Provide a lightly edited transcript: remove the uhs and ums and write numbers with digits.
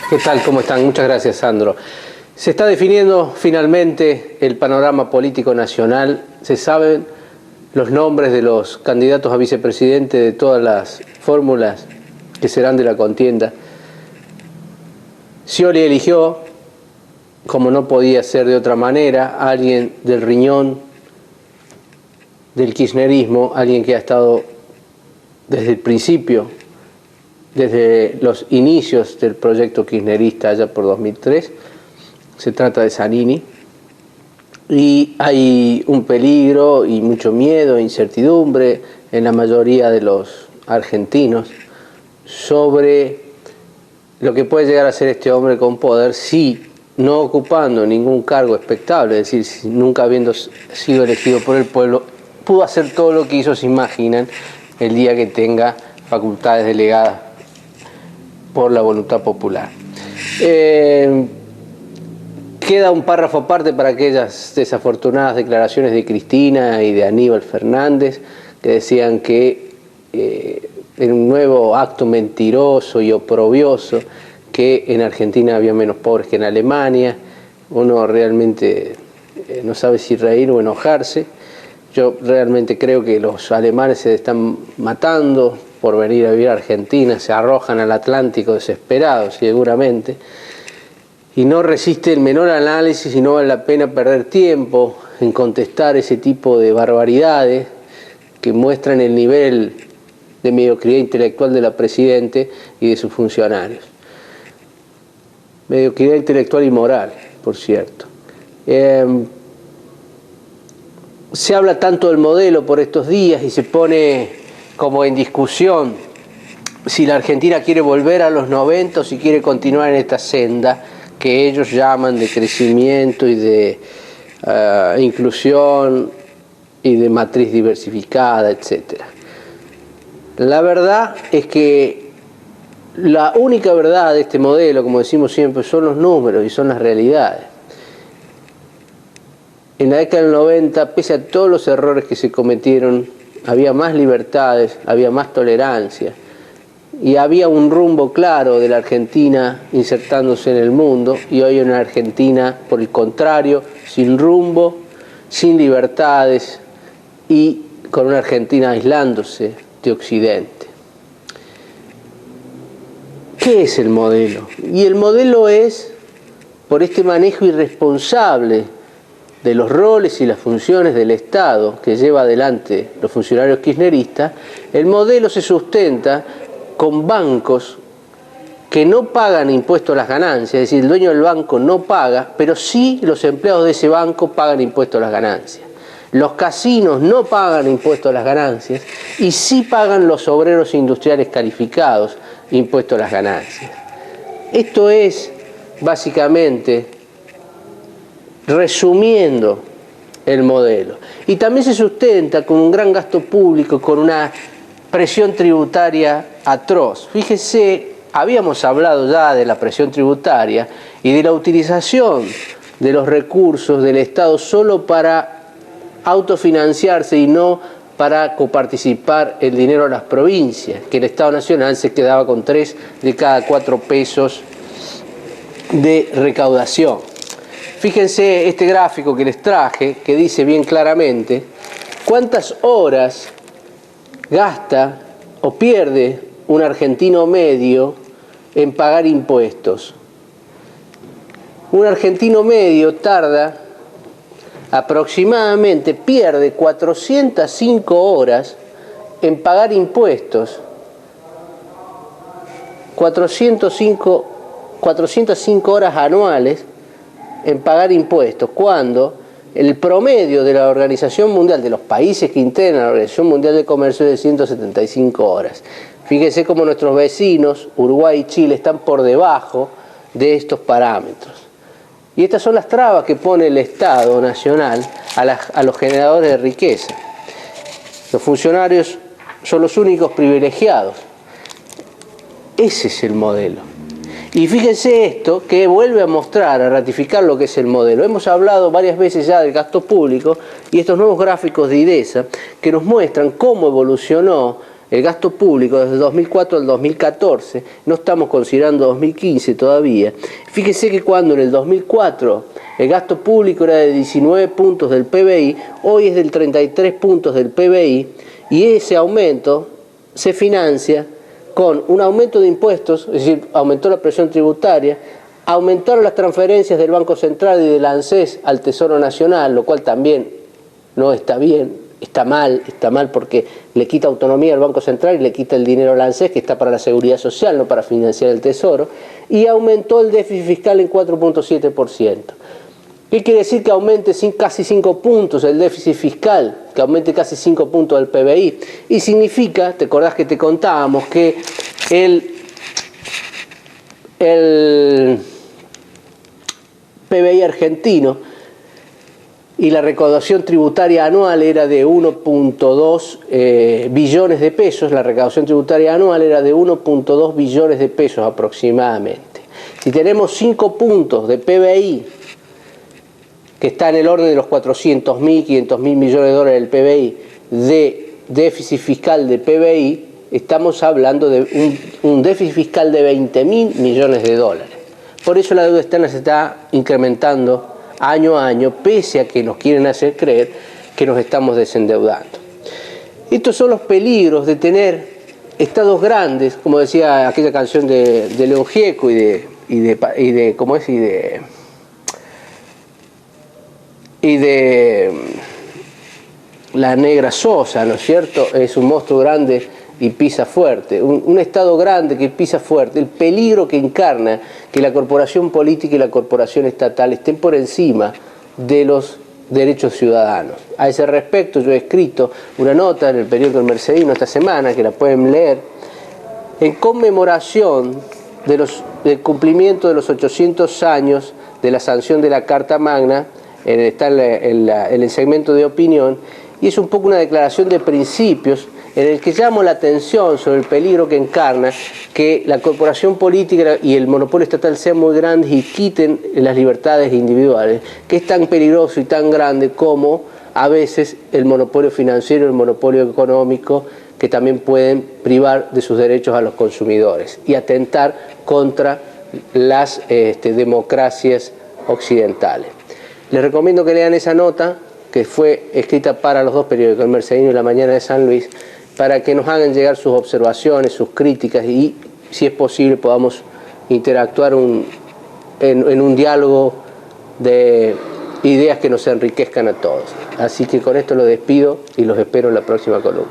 ¿Qué tal? ¿Cómo están? Muchas gracias, Sandro. Se está definiendo finalmente el panorama político nacional. Se saben los nombres de los candidatos a vicepresidente de todas las fórmulas que serán de la contienda. Scioli eligió, como no podía ser de otra manera, a alguien del riñón del kirchnerismo, alguien que ha estado desde el principio, desde los inicios del proyecto kirchnerista allá por 2003, se trata de Zanini, y hay un peligro y mucho miedo e incertidumbre en la mayoría de los argentinos sobre lo que puede llegar a ser este hombre con poder si, no ocupando ningún cargo expectable, es decir, nunca habiendo sido elegido por el pueblo, pudo hacer todo lo que hizo, se imaginan, el día que tenga facultades delegadas por la voluntad popular. Queda un párrafo aparte para aquellas desafortunadas declaraciones de Cristina y de Aníbal Fernández, que decían que en un nuevo acto mentiroso y oprobioso, que en Argentina había menos pobres que en Alemania. Uno realmente no sabe si reír o enojarse. Yo realmente creo que los alemanes se están matando por venir a vivir a Argentina, se arrojan al Atlántico desesperados seguramente, y no resiste el menor análisis y no vale la pena perder tiempo en contestar ese tipo de barbaridades que muestran el nivel de mediocridad intelectual de la Presidente y de sus funcionarios. Mediocridad intelectual y moral, por cierto. Se habla tanto del modelo por estos días y se pone como en discusión si la Argentina quiere volver a los 90 o si quiere continuar en esta senda que ellos llaman de crecimiento y de inclusión y de matriz diversificada, etc. La verdad es que la única verdad de este modelo, como decimos siempre, son los números y son las realidades. En la década del 90, pese a todos los errores que se cometieron, había más libertades, había más tolerancia y había un rumbo claro de la Argentina insertándose en el mundo, y hoy una Argentina, por el contrario, sin rumbo, sin libertades y con una Argentina aislándose de Occidente. ¿Qué es el modelo? Y el modelo es, por este manejo irresponsable de los roles y las funciones del Estado que lleva adelante los funcionarios kirchneristas, el modelo se sustenta con bancos que no pagan impuestos a las ganancias, es decir, el dueño del banco no paga, pero sí los empleados de ese banco pagan impuestos a las ganancias. Los casinos no pagan impuestos a las ganancias y sí pagan los obreros industriales calificados impuestos a las ganancias. Esto es, básicamente, resumiendo el modelo. Y también se sustenta con un gran gasto público, con una presión tributaria atroz. Fíjese, habíamos hablado ya de la presión tributaria y de la utilización de los recursos del Estado solo para autofinanciarse y no para coparticipar el dinero a las provincias, que el Estado Nacional se quedaba con 3 de cada 4 pesos de recaudación. Fíjense este gráfico que les traje, que dice bien claramente cuántas horas gasta o pierde un argentino medio en pagar impuestos. Un argentino medio tarda aproximadamente, pierde 405 horas en pagar impuestos. 405 horas anuales en pagar impuestos, cuando el promedio de la Organización Mundial, de los países que integran la Organización Mundial de Comercio, es de 175 horas. Fíjense cómo nuestros vecinos, Uruguay y Chile, están por debajo de estos parámetros. Y estas son las trabas que pone el Estado Nacional a los generadores de riqueza. Los funcionarios son los únicos privilegiados. Ese es el modelo. Y fíjense esto, que vuelve a mostrar, a ratificar lo que es el modelo. Hemos hablado varias veces ya del gasto público y estos nuevos gráficos de IDESA que nos muestran cómo evolucionó el gasto público desde 2004 al 2014, no estamos considerando 2015 todavía. Fíjese que cuando en el 2004 el gasto público era de 19 puntos del PBI, hoy es del 33 puntos del PBI, y ese aumento se financia con un aumento de impuestos, es decir, aumentó la presión tributaria, aumentaron las transferencias del Banco Central y del ANSES al Tesoro Nacional, lo cual también no está bien. Está mal porque le quita autonomía al Banco Central y le quita el dinero al ANSES, que está para la seguridad social, no para financiar el Tesoro, y aumentó el déficit fiscal en 4.7%. ¿Qué quiere decir que aumente casi 5 puntos el déficit fiscal? Que aumente casi 5 puntos el PBI. Y significa, te acordás que te contábamos, que el PBI argentino y la recaudación tributaria anual era de 1.2 billones de pesos, la recaudación tributaria anual era de 1.2 billones de pesos aproximadamente. Si tenemos 5 puntos de PBI, que está en el orden de los 400.000, 500.000 millones de dólares del PBI, de déficit fiscal de PBI, estamos hablando de un déficit fiscal de 20.000 millones de dólares. Por eso la deuda externa se está incrementando año a año, pese a que nos quieren hacer creer que nos estamos desendeudando. Estos son los peligros de tener estados grandes, como decía aquella canción de León Gieco y de la Negra Sosa, ¿no es cierto? Es un monstruo grande y pisa fuerte, un Estado grande que pisa fuerte, el peligro que encarna que la corporación política y la corporación estatal estén por encima de los derechos ciudadanos. A ese respecto yo he escrito una nota en el periódico El Mercedino esta semana, que la pueden leer, en conmemoración del cumplimiento de los 800 años de la sanción de la Carta Magna, está en el segmento de opinión, y es un poco una declaración de principios en el que llamo la atención sobre el peligro que encarna que la corporación política y el monopolio estatal sean muy grandes y quiten las libertades individuales, que es tan peligroso y tan grande como a veces el monopolio financiero, el monopolio económico, que también pueden privar de sus derechos a los consumidores y atentar contra las democracias occidentales. Les recomiendo que lean esa nota, que fue escrita para los dos periódicos, El Mercedino y La Mañana de San Luis, para que nos hagan llegar sus observaciones, sus críticas y, si es posible, podamos interactuar en un diálogo de ideas que nos enriquezcan a todos. Así que con esto los despido y los espero en la próxima columna.